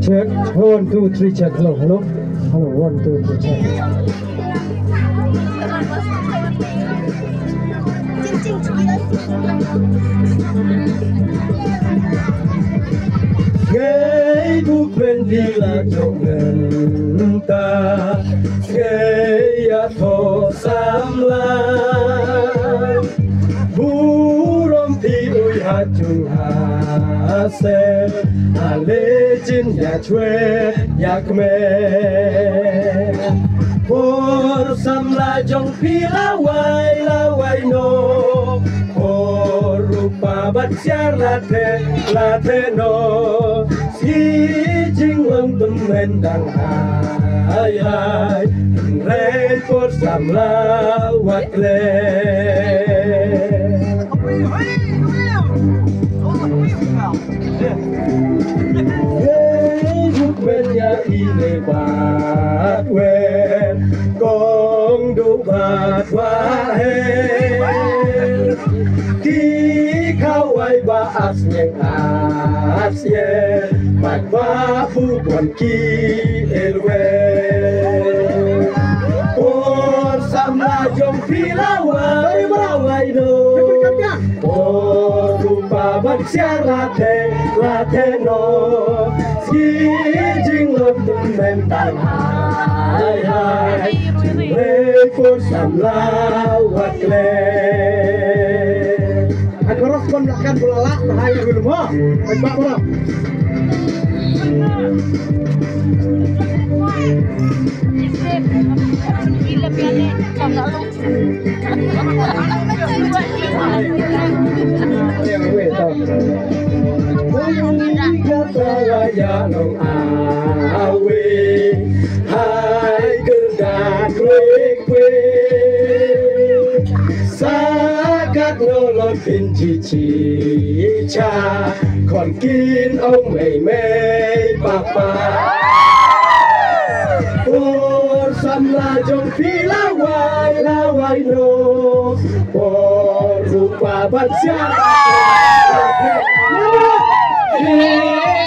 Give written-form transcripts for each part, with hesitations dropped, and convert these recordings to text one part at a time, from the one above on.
Check 1 2 3 check hello hello hello 1 2 3 check Ngày buộc bên đi là trong ngân ta Ngày thọ sam la Bù rong thi ôi hạ chung hạ xe Hà lê chín nhà chuê nhà khmê Bùr sam la trong phi la quay nô Rupa baca la the no si jing long tum men dang ai re por sam la wat le Hút bên nhà ile bát wen gong du bát wa he Kawai ba asnyeng asye Mat ba bukan ki elwe Por samla jong pilawai no Por rupa baksiar late no Si jing lom tum mental hai Por samla wakle Koros kon akan bulala bahaya dulu mo. Baik Pak Bro. Kinh chi cha còn kín ông mày papa Por sam la jong phi la quay no Por rupa baca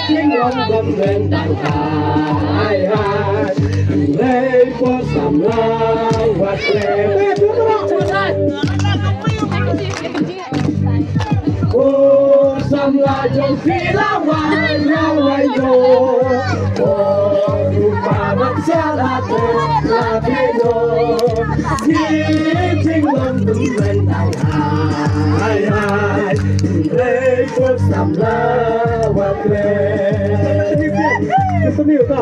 Kinh long gom lên đằng hai Lấy por sam la quạt lệ Sam la jong phi la quay no Rupa baca la the no Si jing long tum men dang hai Lấy por sam la wat le Continue to